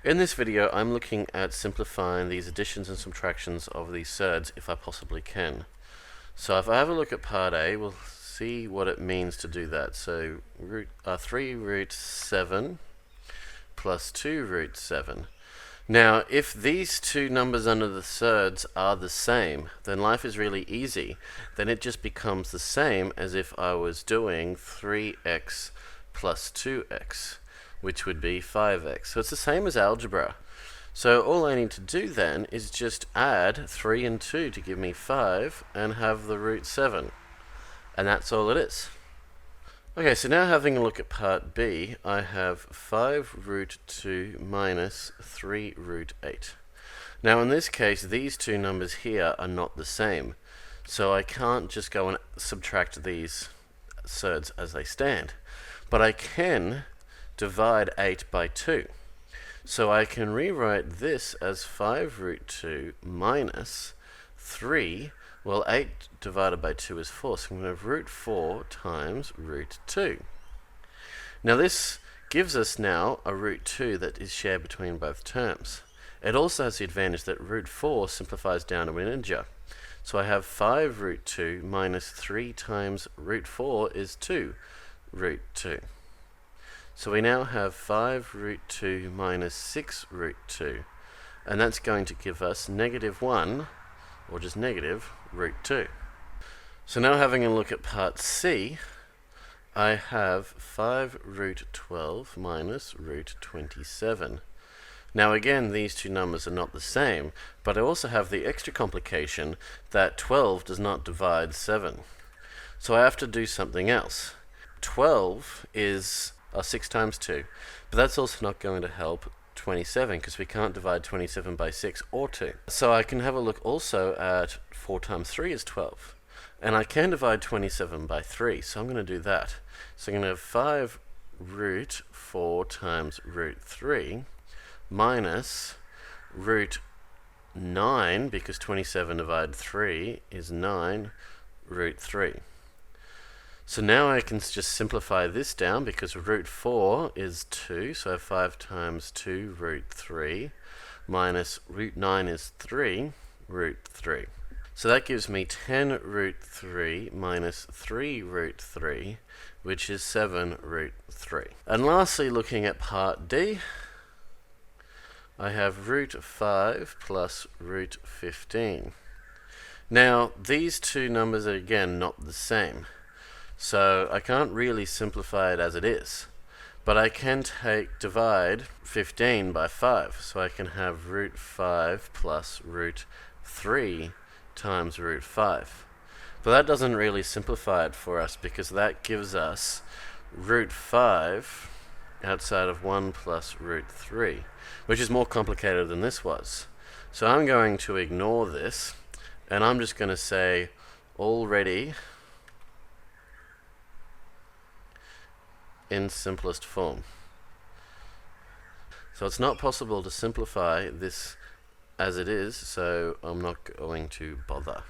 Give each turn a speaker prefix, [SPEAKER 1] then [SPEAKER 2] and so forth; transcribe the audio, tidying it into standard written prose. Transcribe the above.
[SPEAKER 1] In this video, I'm looking at simplifying these additions and subtractions of these surds if I possibly can. So if I have a look at part A, we'll see what it means to do that. So 3 root 7 plus 2 root 7. Now, if these two numbers under the surds are the same, then life is really easy. Then it just becomes the same as if I was doing 3x plus 2x, which would be 5x. So it's the same as algebra. So all I need to do then is just add 3 and 2 to give me 5 and have the root 7. And that's all it is. Okay, so now having a look at part B, I have 5 root 2 minus 3 root 8. Now in this case, these two numbers here are not the same. So I can't just go and subtract these surds as they stand. But I can divide 8 by 2. So I can rewrite this as 5 root 2 minus 3. Well, 8 divided by 2 is 4, so I'm going to have root 4 times root 2. Now this gives us now a root 2 that is shared between both terms. It also has the advantage that root 4 simplifies down to an integer. So I have 5 root 2 minus 3 times root 4 is 2 root 2. So we now have 5 root 2 minus 6 root 2. And that's going to give us negative 1, or just negative, root 2. So now having a look at part C, I have 5 root 12 minus root 27. Now again, these two numbers are not the same, but I also have the extra complication that 12 does not divide 7. So I have to do something else. 12 is 6 times 2, but that's also not going to help 27 because we can't divide 27 by 6 or 2. So I can have a look also at 4 times 3 is 12, and I can divide 27 by 3, so I'm going to do that. So I'm going to have 5 root 4 times root 3 minus root 9, because 27 divided 3 is 9 root 3. So now I can just simplify this down because root 4 is 2, so I have 5 times 2 root 3 minus root 9 is 3 root 3. So that gives me 10 root 3 minus 3 root 3, which is 7 root 3. And lastly, looking at part D, I have root 5 plus root 15. Now, these two numbers are again not the same. So I can't really simplify it as it is, but I can divide 15 by 5, so I can have root 5 plus root 3 times root 5. But that doesn't really simplify it for us because that gives us root 5 outside of 1 plus root 3, which is more complicated than this was. So I'm going to ignore this, and I'm just going to say already in simplest form. So it's not possible to simplify this as it is, so I'm not going to bother.